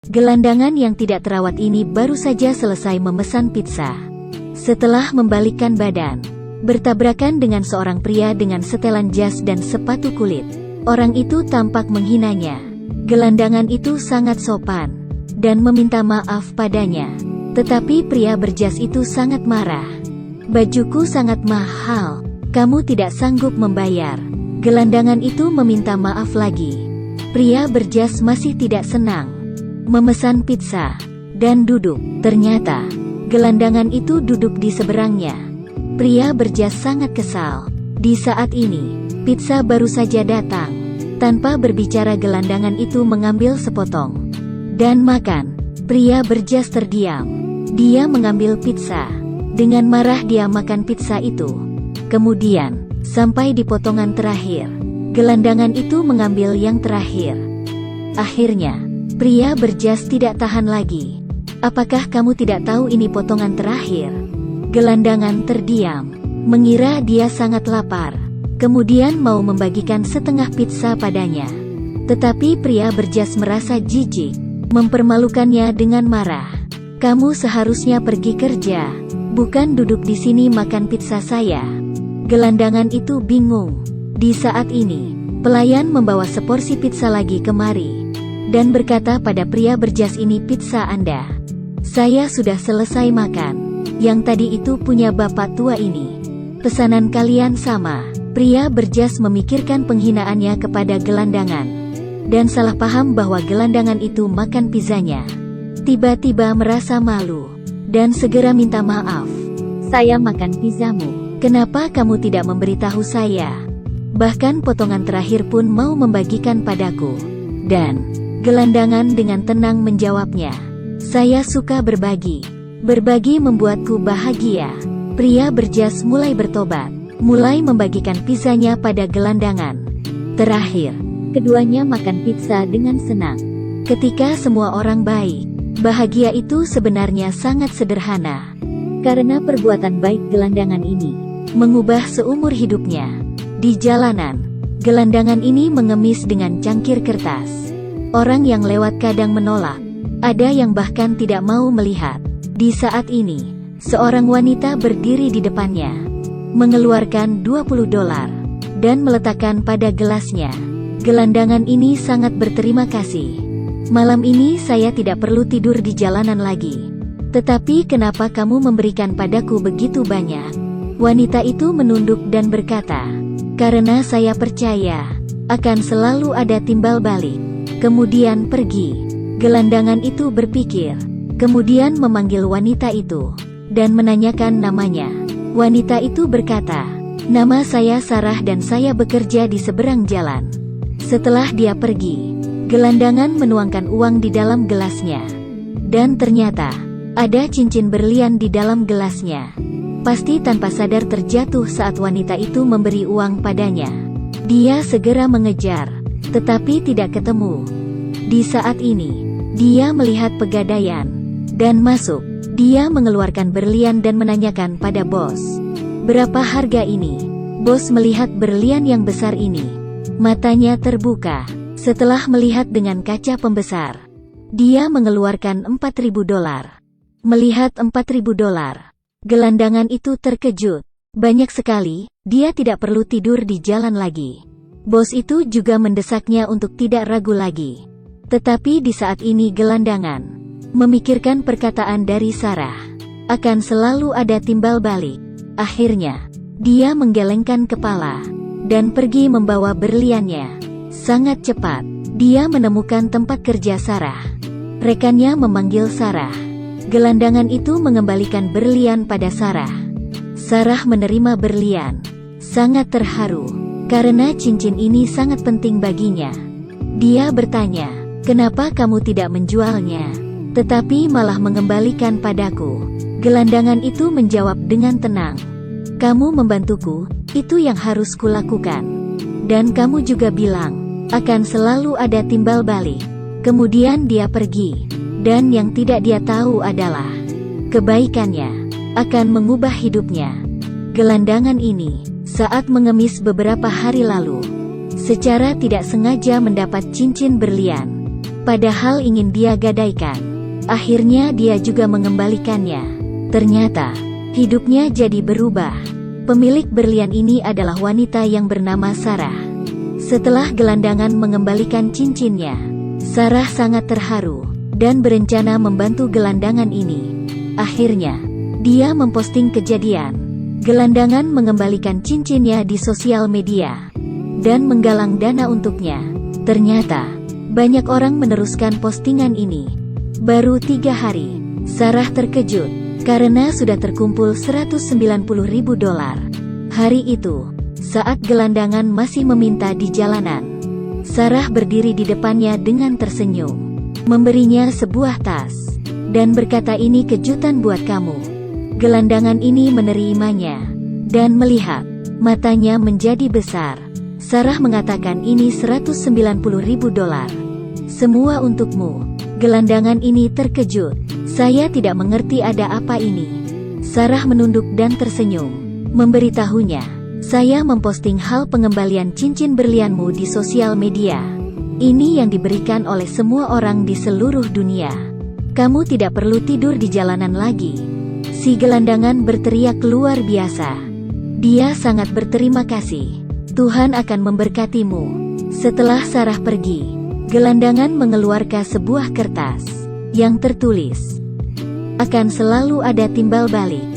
Gelandangan yang tidak terawat ini baru saja selesai memesan pizza. Setelah membalikkan badan, bertabrakan dengan seorang pria dengan setelan jas dan sepatu kulit. Orang itu tampak menghinanya. Gelandangan itu sangat sopan dan meminta maaf padanya. Tetapi pria berjas itu sangat marah. "Bajuku sangat mahal, kamu tidak sanggup membayar." Gelandangan itu meminta maaf lagi. Pria berjas masih tidak senang, memesan pizza dan duduk. Ternyata gelandangan itu duduk di seberangnya. Pria berjas sangat kesal. Di saat ini, pizza baru saja datang. Tanpa berbicara, gelandangan itu mengambil sepotong dan makan. Pria berjas terdiam. Dia mengambil pizza. Dengan marah dia makan pizza itu. Kemudian, sampai di potongan terakhir, gelandangan itu mengambil yang terakhir. Akhirnya, pria berjas tidak tahan lagi. "Apakah kamu tidak tahu ini potongan terakhir?" Gelandangan terdiam, mengira dia sangat lapar. Kemudian mau membagikan setengah pizza padanya. Tetapi pria berjas merasa jijik, mempermalukannya dengan marah. "Kamu seharusnya pergi kerja, bukan duduk di sini makan pizza saya." Gelandangan itu bingung. Di saat ini, pelayan membawa seporsi pizza lagi kemari dan berkata pada pria berjas, "Ini pizza Anda. Saya sudah selesai makan. Yang tadi itu punya bapak tua ini. Pesanan kalian sama." Pria berjas memikirkan penghinaannya kepada gelandangan dan salah paham bahwa gelandangan itu makan pizzanya. Tiba-tiba merasa malu dan segera minta maaf. "Saya makan pizzamu. Kenapa kamu tidak memberitahu saya? Bahkan potongan terakhir pun mau membagikan padaku." Dan gelandangan dengan tenang menjawabnya, "Saya suka berbagi. Berbagi membuatku bahagia." Pria berjas mulai bertobat, mulai membagikan pizzanya pada gelandangan. Terakhir, keduanya makan pizza dengan senang. Ketika semua orang baik, bahagia itu sebenarnya sangat sederhana. Karena perbuatan baik gelandangan ini mengubah seumur hidupnya. Di jalanan, gelandangan ini mengemis dengan cangkir kertas. Orang yang lewat kadang menolak, ada yang bahkan tidak mau melihat. Di saat ini, seorang wanita berdiri di depannya, mengeluarkan $20 dan meletakkan pada gelasnya. Gelandangan ini sangat berterima kasih. "Malam ini saya tidak perlu tidur di jalanan lagi. Tetapi kenapa kamu memberikan padaku begitu banyak?" Wanita itu menunduk dan berkata, "Karena saya percaya akan selalu ada timbal balik." Kemudian pergi. Gelandangan itu berpikir, kemudian memanggil wanita itu dan menanyakan namanya. Wanita itu berkata, "Nama saya Sarah dan saya bekerja di seberang jalan." Setelah dia pergi, gelandangan menuangkan uang di dalam gelasnya. Dan ternyata, ada cincin berlian di dalam gelasnya. Pasti tanpa sadar terjatuh saat wanita itu memberi uang padanya. Dia segera mengejar, tetapi tidak ketemu. Di saat ini, dia melihat pegadaian dan masuk. Dia mengeluarkan berlian dan menanyakan pada bos, "Berapa harga ini?" Bos melihat berlian yang besar ini. Matanya terbuka. Setelah melihat dengan kaca pembesar, dia mengeluarkan $4.000. Melihat $4.000, gelandangan itu terkejut. Banyak sekali, dia tidak perlu tidur di jalan lagi. Bos itu juga mendesaknya untuk tidak ragu lagi. Tetapi di saat ini gelandangan memikirkan perkataan dari Sarah, akan selalu ada timbal balik. Akhirnya, dia menggelengkan kepala dan pergi membawa berliannya. Sangat cepat, dia menemukan tempat kerja Sarah. Rekannya memanggil Sarah. Gelandangan itu mengembalikan berlian pada Sarah. Sarah menerima berlian, sangat terharu, karena cincin ini sangat penting baginya. Dia bertanya, "Kenapa kamu tidak menjualnya, tetapi malah mengembalikan padaku?" Gelandangan itu menjawab dengan tenang, "Kamu membantuku, itu yang harus kulakukan. Dan kamu juga bilang, akan selalu ada timbal balik." Kemudian dia pergi. Dan yang tidak dia tahu adalah, kebaikannya akan mengubah hidupnya. Gelandangan ini, saat mengemis beberapa hari lalu, secara tidak sengaja mendapat cincin berlian. padahal ingin dia gadaikan. Akhirnya dia juga mengembalikannya. Ternyata, hidupnya jadi berubah. Pemilik berlian ini adalah wanita yang bernama Sarah. Setelah gelandangan mengembalikan cincinnya, Sarah sangat terharu dan berencana membantu gelandangan ini. Akhirnya, dia memposting kejadian gelandangan mengembalikan cincinnya di sosial media dan menggalang dana untuknya. Ternyata, banyak orang meneruskan postingan ini. Baru 3 hari, Sarah terkejut karena sudah terkumpul $190.000. Hari itu, saat gelandangan masih meminta di jalanan, Sarah berdiri di depannya dengan tersenyum, memberinya sebuah tas, dan berkata, "Ini kejutan buat kamu." Gelandangan ini menerimanya dan melihat matanya menjadi besar. Sarah mengatakan, "Ini $190.000. Semua untukmu." Gelandangan ini terkejut. "Saya tidak mengerti ada apa ini." Sarah menunduk dan tersenyum, memberitahunya, "Saya memposting hal pengembalian cincin berlianmu di sosial media. Ini yang diberikan oleh semua orang di seluruh dunia. Kamu tidak perlu tidur di jalanan lagi." Si gelandangan berteriak luar biasa. Dia sangat berterima kasih. "Tuhan akan memberkatimu." Setelah Sarah pergi, gelandangan mengeluarkan sebuah kertas yang tertulis, "Akan selalu ada timbal balik."